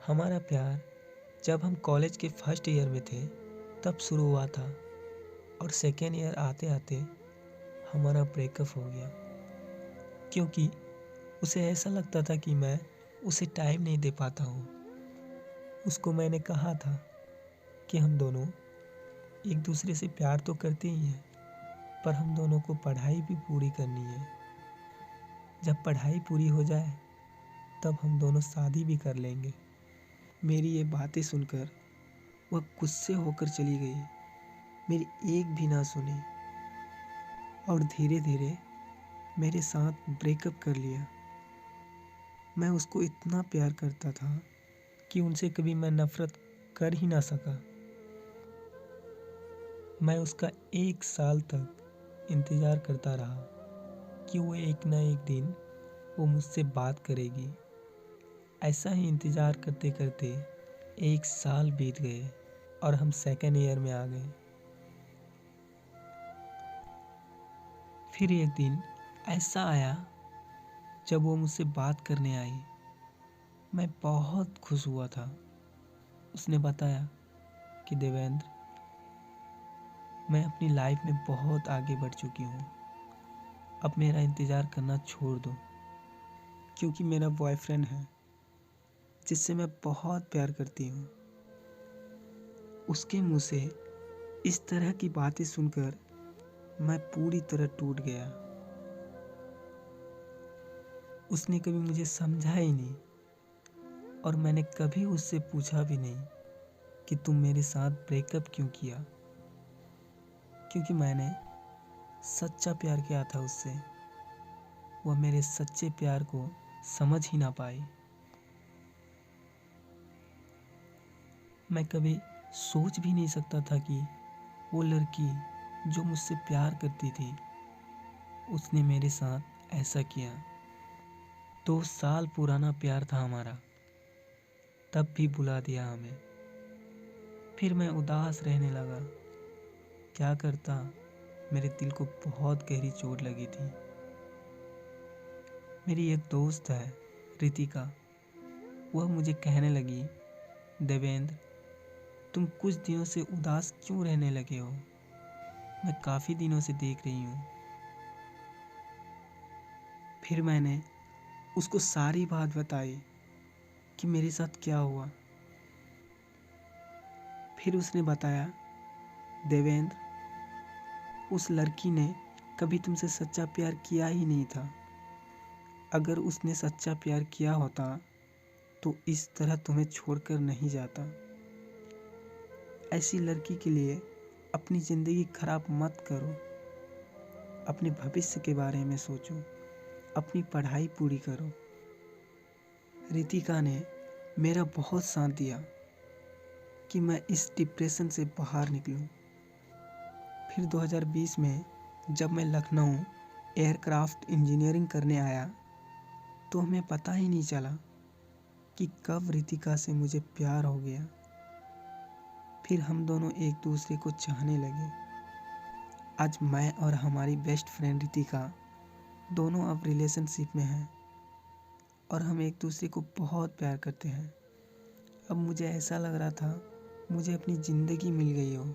हमारा प्यार जब हम कॉलेज के फर्स्ट ईयर में थे तब शुरू हुआ था और सेकेंड ईयर आते आते हमारा ब्रेकअप हो गया, क्योंकि उसे ऐसा लगता था कि मैं उसे टाइम नहीं दे पाता हूँ। उसको मैंने कहा था कि हम दोनों एक दूसरे से प्यार तो करते ही हैं, पर हम दोनों को पढ़ाई भी पूरी करनी है। जब पढ़ाई पूरी हो जाए तब हम दोनों शादी भी कर लेंगे। मेरी ये बातें सुनकर वह गुस्से होकर चली गई, मेरी एक भी ना सुनी और धीरे धीरे मेरे साथ ब्रेकअप कर लिया। मैं उसको इतना प्यार करता था कि उनसे कभी मैं नफरत कर ही ना सका। मैं उसका 1 साल तक इंतज़ार करता रहा कि वो एक ना एक दिन वो मुझसे बात करेगी। ऐसा ही इंतज़ार करते करते 1 साल बीत गए और हम सेकेंड ईयर में आ गए। फिर एक दिन ऐसा आया जब वो मुझसे बात करने आई। मैं बहुत खुश हुआ था। उसने बताया कि देवेंद्र, मैं अपनी लाइफ में बहुत आगे बढ़ चुकी हूँ। अब मेरा इंतज़ार करना छोड़ दो, क्योंकि मेरा बॉयफ्रेंड है जिससे मैं बहुत प्यार करती हूँ। उसके मुंह से इस तरह की बातें सुनकर मैं पूरी तरह टूट गया। उसने कभी मुझे समझा ही नहीं और मैंने कभी उससे पूछा भी नहीं कि तुम मेरे साथ ब्रेकअप क्यों किया, क्योंकि मैंने सच्चा प्यार किया था उससे। वह मेरे सच्चे प्यार को समझ ही ना पाई। मैं कभी सोच भी नहीं सकता था कि वो लड़की जो मुझसे प्यार करती थी उसने मेरे साथ ऐसा किया। 2 साल पुराना प्यार था हमारा, तब भी भुला दिया हमें। फिर मैं उदास रहने लगा। क्या करता, मेरे दिल को बहुत गहरी चोट लगी थी। मेरी एक दोस्त है रितिका, वह मुझे कहने लगी, देवेंद्र, तुम कुछ दिनों से उदास क्यों रहने लगे हो? मैं काफ़ी दिनों से देख रही हूँ। फिर मैंने उसको सारी बात बताई कि मेरे साथ क्या हुआ। फिर उसने बताया, देवेंद्र, उस लड़की ने कभी तुमसे सच्चा प्यार किया ही नहीं था। अगर उसने सच्चा प्यार किया होता तो इस तरह तुम्हें छोड़कर नहीं जाता। ऐसी लड़की के लिए अपनी ज़िंदगी खराब मत करो। अपने भविष्य के बारे में सोचो, अपनी पढ़ाई पूरी करो। रितिका ने मेरा बहुत साथ दिया कि मैं इस डिप्रेशन से बाहर निकलूं। फिर 2020 में जब मैं लखनऊ एयरक्राफ्ट इंजीनियरिंग करने आया तो हमें पता ही नहीं चला कि कब रितिका से मुझे प्यार हो गया। फिर हम दोनों एक दूसरे को चाहने लगे। आज मैं और हमारी बेस्ट फ्रेंड रितिका दोनों अब रिलेशनशिप में हैं और हम एक दूसरे को बहुत प्यार करते हैं। अब मुझे ऐसा लग रहा था मुझे अपनी ज़िंदगी मिल गई हो।